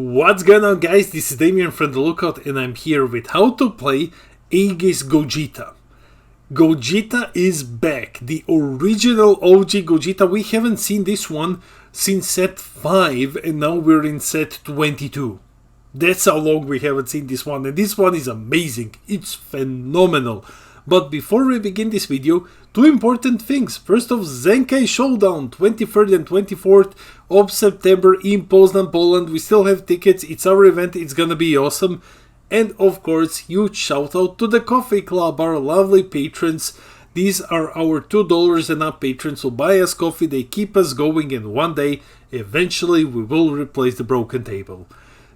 What's going on, guys? This is Damien from The Lookout and I'm here with how to play Aegis Gogeta. Gogeta is back, the original OG Gogeta. We haven't seen this one since set 5 and now we're in set 22. That's how long we haven't seen this one, and this one is amazing. It's phenomenal. But before we begin this video, two important things. First off, Zenkai Showdown, 23rd and 24th of September in Poznan, Poland. We still have tickets. It's our event. It's gonna be awesome. And of course, huge shout out to the Coffee Club, our lovely patrons. These are our $2 and up patrons who buy us coffee. They keep us going, and one day, eventually, we will replace the broken table.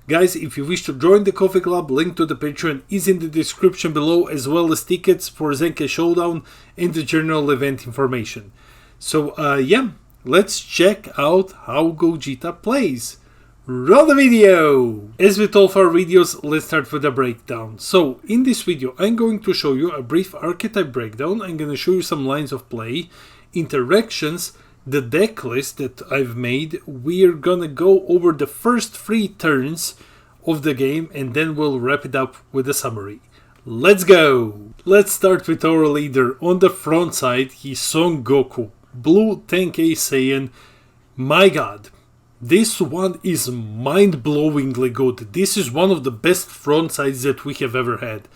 Guys, if you wish to join the Coffee Club, link to the Patreon is in the description below, as well as tickets for Zenkai Showdown and the general event information. So, yeah, let's check out how Gogeta plays. Roll the video! As with all of our videos, let's start with a breakdown. So, in this video, I'm going to show you a brief archetype breakdown. I'm going to show you some lines of play, interactions, the deck list that I've made. We're gonna go over the first 3 turns of the game and then we'll wrap it up with a summary. Let's go! Let's start with our leader. On the front side, he's Son Goku, blue 10k Saiyan. My god, this one is mind-blowingly good. This is one of the best front sides that we have ever had.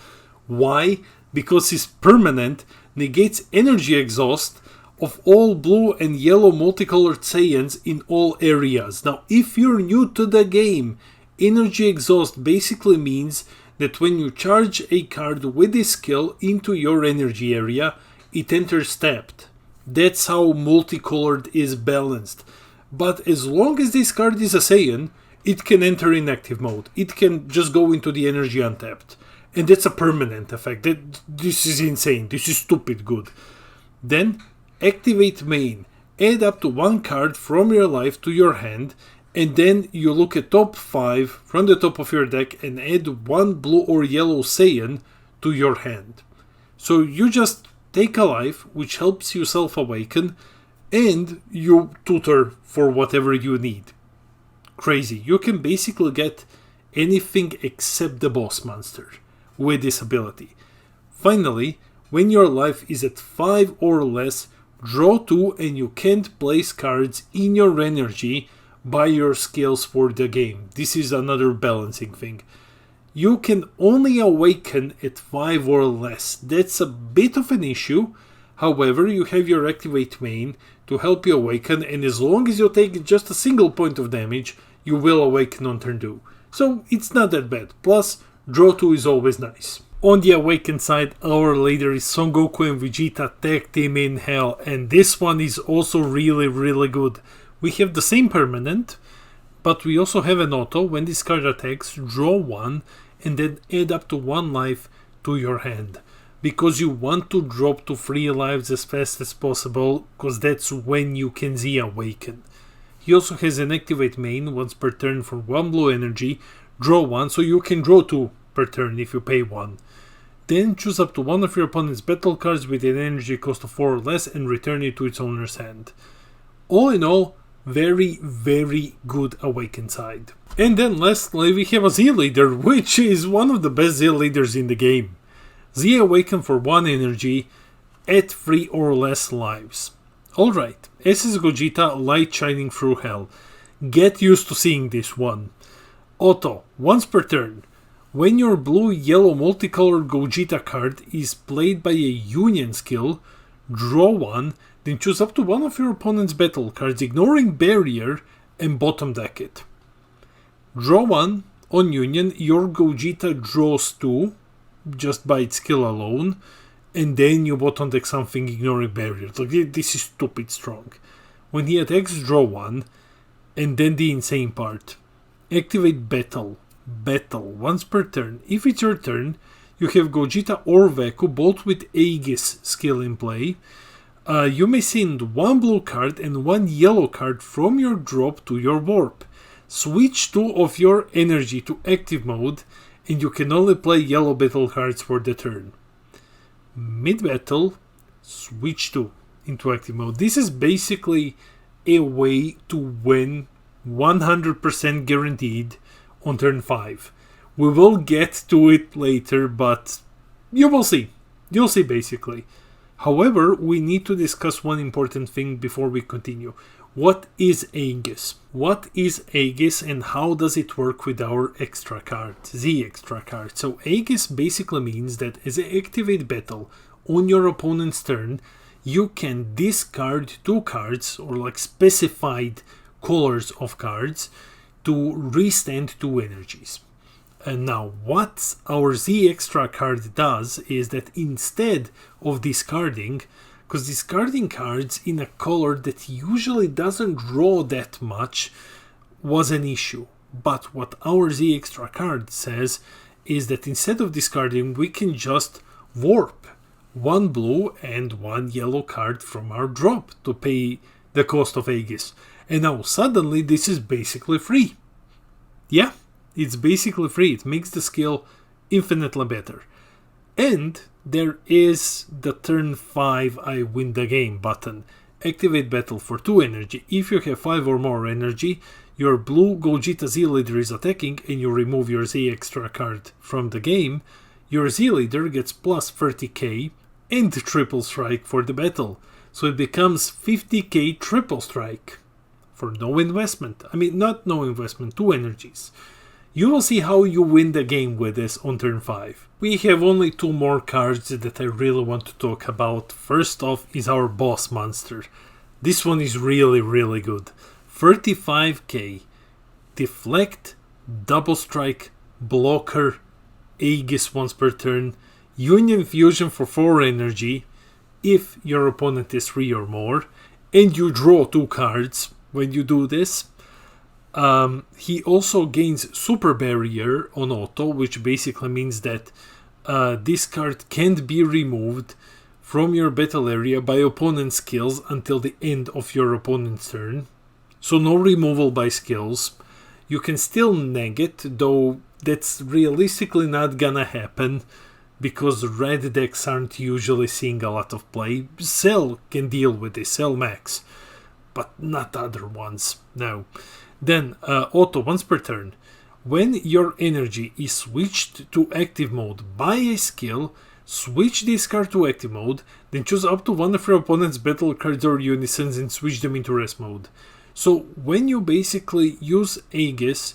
Why? Because his permanent negates energy exhaust of all blue and yellow multicolored Saiyans in all areas. Now, if you're new to the game, energy exhaust basically means that when you charge a card with this skill into your energy area, it enters tapped. That's how multicolored is balanced. But as long as this card is a Saiyan, it can enter in active mode. It can just go into the energy untapped. And that's a permanent effect. This is insane. This is stupid good. Then, activate main, add up to 1 card from your life to your hand, and then you look at top 5 from the top of your deck and add 1 blue or yellow Saiyan to your hand. So you just take a life, which helps you self-awaken, and you tutor for whatever you need. Crazy. You can basically get anything except the boss monster with this ability. Finally, when your life is at 5 or less, draw 2 and you can't place cards in your energy by your skills for the game. This is another balancing thing. You can only awaken at 5 or less. That's a bit of an issue. However, you have your activate main to help you awaken, and as long as you take just a single point of damage, you will awaken on turn 2. So it's not that bad. Plus, draw 2 is always nice. On the awakened side, our leader is Son Goku and Vegeta tag team in hell, and this one is also really good. We have the same permanent, but we also have an auto. When this card attacks, draw 1 and then add up to 1 life to your hand. Because you want to drop to 3 lives as fast as possible, because that's when you can Z-awaken. He also has an activate main once per turn for 1 blue energy, draw 1, so you can draw 2 per turn if you pay 1. Then choose up to 1 of your opponent's battle cards with an energy cost of 4 or less and return it to its owner's hand. All in all, very good awakened side. And then lastly, we have a Z leader, which is one of the best Z leaders in the game. Z awaken for 1 energy at 3 or less lives. Alright, Aegis Gogeta, light shining through hell. Get used to seeing this one. Auto, once per turn. When your blue-yellow multicolored Gogeta card is played by a union skill, draw 1, then choose up to 1 of your opponent's battle cards, ignoring barrier, and bottom deck it. Draw 1, on union, your Gogeta draws 2, just by its skill alone, and then you bottom deck something ignoring barriers. Like, this is stupid strong. When he attacks, draw 1, and then the insane part. Activate battle. Once per turn. If it's your turn, you have Gogeta or Veku, both with Aegis skill in play. You may send 1 blue card and 1 yellow card from your drop to your warp. Switch 2 of your energy to active mode, and you can only play yellow battle cards for the turn. Mid-battle, switch 2 into active mode. This is basically a way to win 100% guaranteed on turn 5. We will get to it later, but you will see. You'll see basically. However, we need to discuss one important thing before we continue. What is Aegis? What is Aegis and how does it work with our extra card, the extra card? So Aegis basically means that as you activate battle on your opponent's turn, you can discard 2 cards or like specified colors of cards to restand 2 energies. And now what our Z extra card does is that instead of discarding, because discarding cards in a color that usually doesn't draw that much was an issue. But what our Z extra card says is that instead of discarding, we can just warp 1 blue and 1 yellow card from our drop to pay the cost of Aegis. And now suddenly this is basically free. Yeah, it's basically free. It makes the skill infinitely better. And there is the turn 5 I win the game button. Activate battle for 2 energy. If you have 5 or more energy, your blue Gogeta Z leader is attacking and you remove your Z extra card from the game, your Z leader gets plus 30k and triple strike for the battle. So it becomes 50k triple strike for no investment. I mean, not no investment, 2 energies. You will see how you win the game with this on turn 5. We have only 2 more cards that I really want to talk about. First off is our boss monster. This one is really good. 35k, deflect, double strike, blocker, Aegis once per turn, union fusion for 4 energy if your opponent is 3 or more, and you draw 2 cards when you do this. He also gains Super Barrier on auto, which basically means that this card can't be removed from your battle area by opponent's skills until the end of your opponent's turn. So no removal by skills. You can still neg it, though that's realistically not gonna happen because red decks aren't usually seeing a lot of play. Cell can deal with this, Cell Max, but not other ones. No. Then auto once per turn. When your energy is switched to active mode by a skill, switch this card to active mode, then choose up to 1 of your opponent's battle cards or unisons and switch them into rest mode. So when you basically use Aegis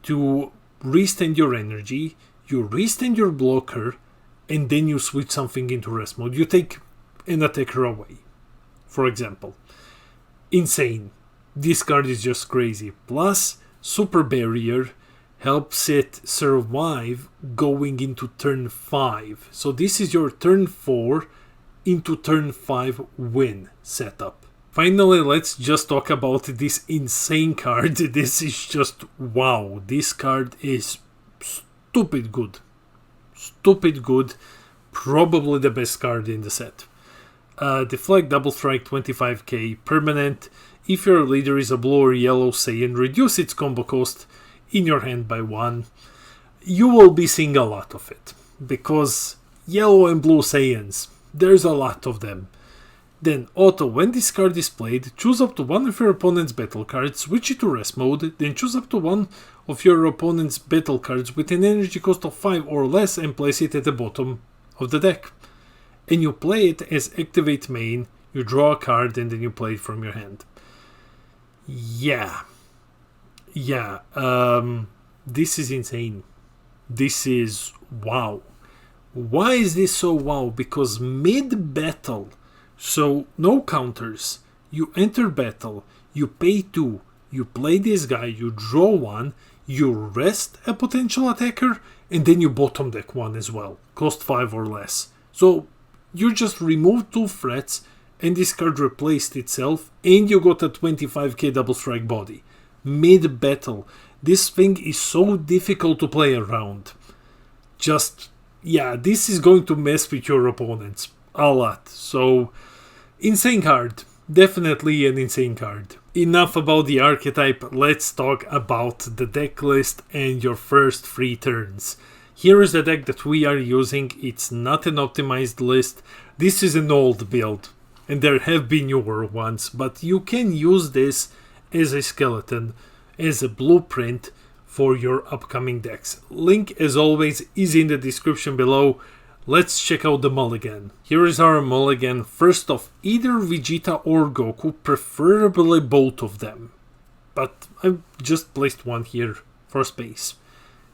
to restand your energy, you restand your blocker, and then you switch something into rest mode. You take an attacker away, for example. Insane. This card is just crazy. Plus, Super Barrier helps it survive going into turn 5. So this is your turn 4 into turn 5 win setup. Finally, let's just talk about this insane card. This is just wow. This card is stupid good. Stupid good. Probably the best card in the set. Deflect, double strike, 25k, permanent. If your leader is a blue or yellow Saiyan, reduce its combo cost in your hand by 1. You will be seeing a lot of it, because yellow and blue Saiyans, there's a lot of them. Then auto, when this card is played, choose up to 1 of your opponent's battle cards, switch it to rest mode, then choose up to 1 of your opponent's battle cards with an energy cost of 5 or less and place it at the bottom of the deck. And you play it as activate main, you draw a card and then you play it from your hand. Yeah, this is insane. This is wow. Why is this so wow? Because mid-battle, so no counters, you enter battle, you pay 2, you play this guy, you draw 1, you rest a potential attacker, and then you bottom deck 1 as well, cost 5 or less. So you just remove 2 threats, and this card replaced itself, and you got a 25k double strike body. Mid-battle. This thing is so difficult to play around. Just, yeah, this is going to mess with your opponents a lot. So, insane card. Definitely an insane card. Enough about the archetype, let's talk about the deck list and your first 3 turns. Here is the deck that we are using. It's not an optimized list. This is an old build. And there have been newer ones, but you can use this as a skeleton, as a blueprint for your upcoming decks. Link, as always, is in the description below. Let's check out the mulligan. Here is our mulligan. First off, either Vegeta or Goku, preferably both of them. But I've just placed one here for space.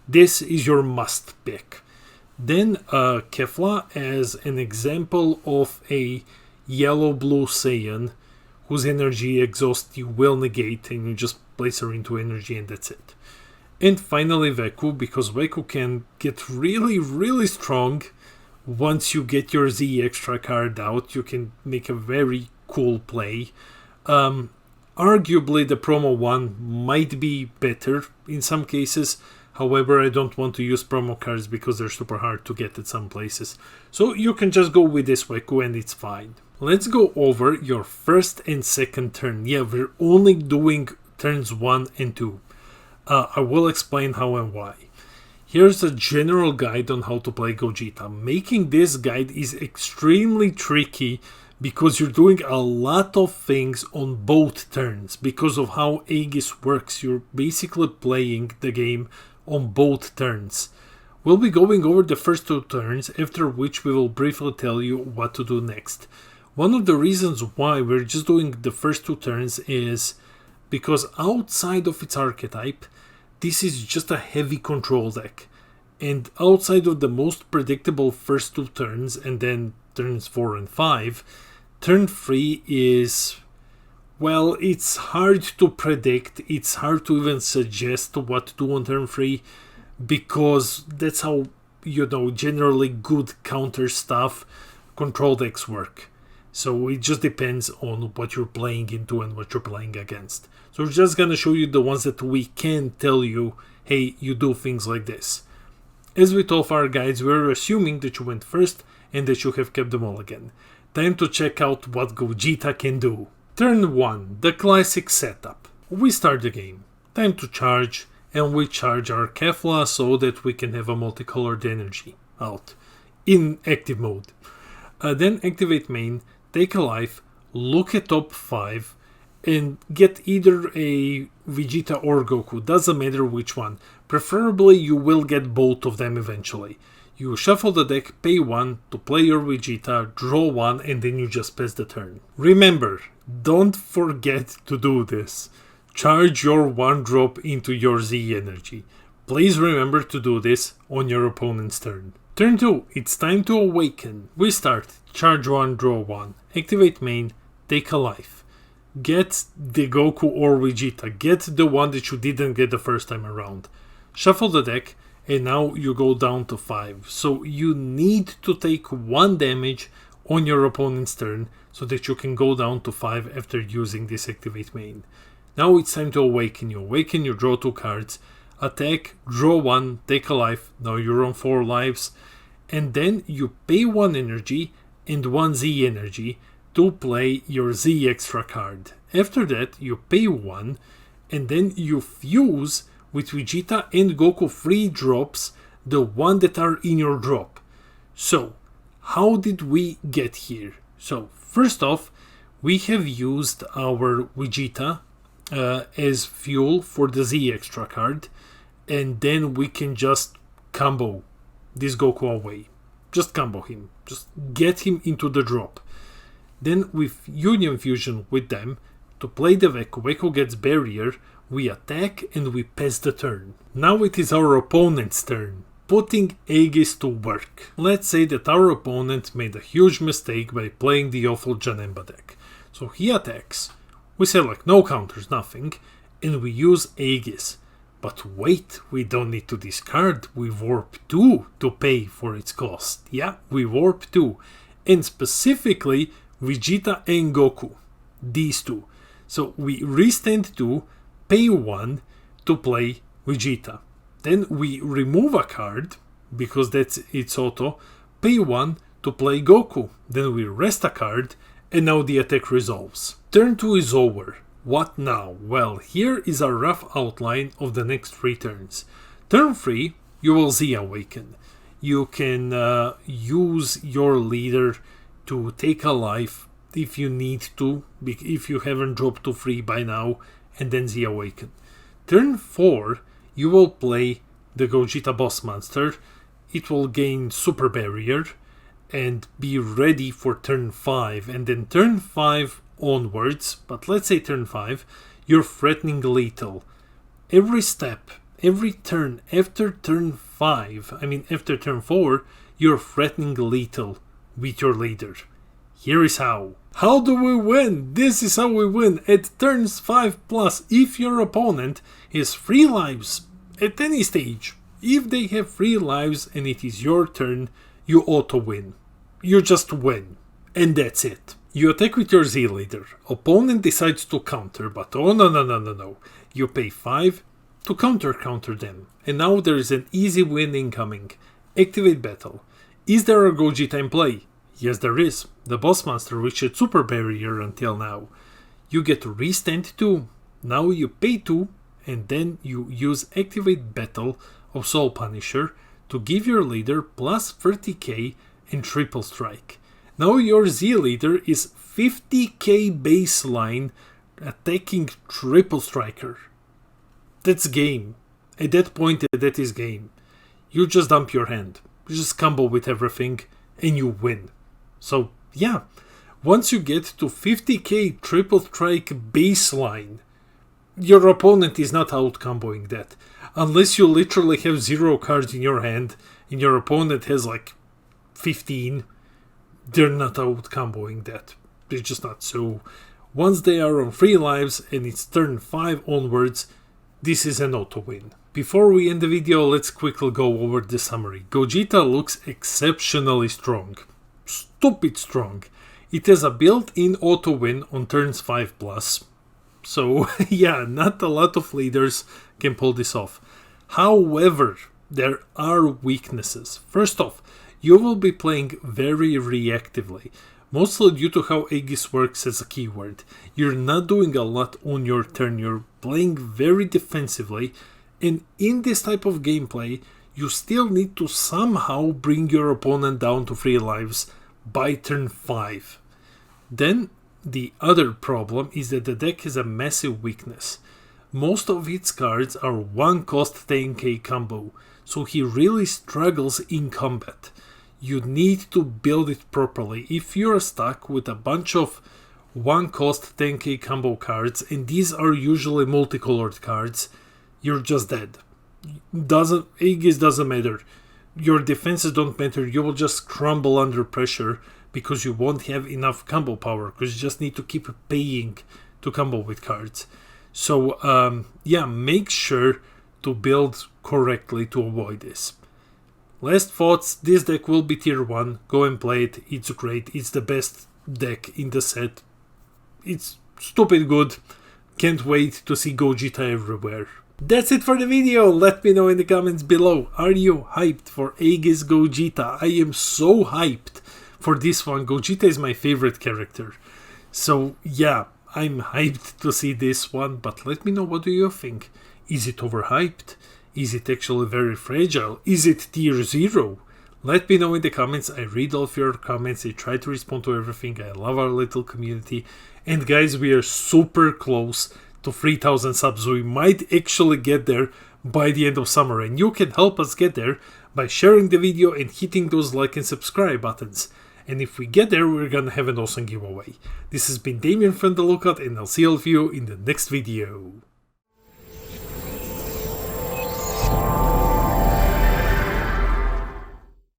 This is your must pick. Then Kefla as an example of a yellow-blue Saiyan whose energy exhaust you will negate, and you just place her into energy and that's it. And finally Veku, because Veku can get really strong. Once you get your Z extra card out, you can make a very cool play. Arguably the promo one might be better in some cases. However, I don't want to use promo cards because they're super hard to get at some places. So you can just go with this Veku and it's fine. Let's go over your first and second turn. Yeah, we're only doing turns 1 and 2. I will explain how and why. Here's a general guide on how to play Gogeta. Making this guide is extremely tricky because you're doing a lot of things on both turns. Because of how Aegis works, you're basically playing the game on both turns. We'll be going over the first 2 turns, after which we will briefly tell you what to do next. One of the reasons why we're just doing the first 2 turns is because outside of its archetype, this is just a heavy control deck. And outside of the most predictable first 2 turns, and then turns 4 and 5, turn 3 is, well, it's hard to predict. It's hard to even suggest what to do on turn 3, because that's how, generally good counter stuff control decks work. So it just depends on what you're playing into and what you're playing against. So we're just gonna show you the ones that we can tell you, hey, you do things like this. As with all of our guides, we're assuming that you went first and that you have kept the mulligan. Time to check out what Gogeta can do. Turn 1, the classic setup. We start the game. Time to charge, and we charge our Kefla so that we can have a multicolored energy out in active mode. Then activate main, take a life, look at top 5, and get either a Vegeta or Goku, doesn't matter which one. Preferably you will get both of them eventually. You shuffle the deck, pay 1 to play your Vegeta, draw 1, and then you just pass the turn. Remember, don't forget to do this. Charge your 1 drop into your Z energy. Please remember to do this on your opponent's turn. Turn 2, it's time to awaken. We start, charge 1, draw 1, activate main, take a life. Get the Goku or Vegeta, get the one that you didn't get the first time around. Shuffle the deck, and now you go down to 5. So you need to take 1 damage on your opponent's turn so that you can go down to 5 after using this activate main. Now it's time to awaken. You awaken, you draw 2 cards, attack, draw 1, take a life, now you're on 4 lives, and then you pay 1 energy and 1 Z energy to play your Z extra card. After that you pay 1 and then you fuse with Vegeta and Goku free drops, the one that are in your drop. So how did we get here? So first off, we have used our Vegeta as fuel for the Z extra card, and then we can just combo this Goku away. Just combo him, just get him into the drop. Then with Union Fusion with them, to play the Veku, Veku gets barrier, we attack and we pass the turn. Now it is our opponent's turn, putting Aegis to work. Let's say that our opponent made a huge mistake by playing the awful Janemba deck. So he attacks, we say like no counters, nothing, and we use Aegis. But wait, we don't need to discard, we warp 2 to pay for its cost. Yeah, we warp 2, and specifically Vegeta and Goku, these 2. So we restand 2, pay 1 to play Vegeta. Then we remove a card, because that's its auto, pay 1 to play Goku. Then we rest a card, and now the attack resolves. Turn 2 is over. What now? Well, here is a rough outline of the next 3 turns. Turn 3, you will Z awaken. You can use your leader to take a life if you need to, if you haven't dropped to 3 by now, and then Z awaken. Turn 4, you will play the Gogeta boss monster. It will gain super barrier and be ready for turn 5, and then turn 5 onwards, but let's say turn 5, you're threatening lethal. Every step, every turn after turn 5, after turn 4, you're threatening lethal with your leader. Here is how. How do we win? This is how we win. At turns 5+, if your opponent has 3 lives at any stage, if they have 3 lives and it is your turn, you auto-win. You just win. And that's it. You attack with your Z leader. Opponent decides to counter, but oh no. You pay 5 to counter them. And now there is an easy win incoming. Activate battle. Is there a Gogeta in play? Yes, there is. The boss monster which had super barrier until now. You get restand 2. Now you pay 2 and then you use activate battle of Soul Punisher to give your leader plus 30k and triple strike. Now your Z leader is 50k baseline attacking triple striker. That's game. At that point, that is game. You just dump your hand. You just combo with everything and you win. So yeah, once you get to 50k triple strike baseline, your opponent is not out comboing that. Unless you literally have 0 cards in your hand and your opponent has like 15, they're not out comboing that. They're just not. So once they are on 3 lives and it's turn 5 onwards, this is an auto win. Before we end the video, let's quickly go over the summary. Gogeta looks exceptionally strong. Stupid strong. It has a built-in auto win on turns 5+. So yeah, not a lot of leaders can pull this off. However, there are weaknesses. First off, you will be playing very reactively, mostly due to how Aegis works as a keyword. You're not doing a lot on your turn, you're playing very defensively, and in this type of gameplay, you still need to somehow bring your opponent down to 3 lives by turn 5. Then the other problem is that the deck has a massive weakness. Most of its cards are 1 cost 10k combo, so he really struggles in combat. You need to build it properly. If you're stuck with a bunch of 1 cost 10k combo cards, and these are usually multicolored cards, you're just dead. Aegis doesn't matter. Your defenses don't matter. You will just crumble under pressure because you won't have enough combo power, because you just need to keep paying to combo with cards. So yeah, make sure to build correctly to avoid this. Last thoughts, this deck will be tier 1, go and play it, it's great, it's the best deck in the set. It's stupid good, can't wait to see Gogeta everywhere. That's it for the video, let me know in the comments below, are you hyped for Aegis Gogeta? I am so hyped for this one. Gogeta is my favorite character. So yeah, I'm hyped to see this one, but let me know, what do you think? Is it overhyped? Is it actually very fragile? Is it tier 0? Let me know in the comments. I read all of your comments. I try to respond to everything. I love our little community. And guys, we are super close to 3,000 subs. We might actually get there by the end of summer. And you can help us get there by sharing the video and hitting those like and subscribe buttons. And if we get there, we're gonna have an awesome giveaway. This has been Damien from The Lookout, and I'll see all of you in the next video.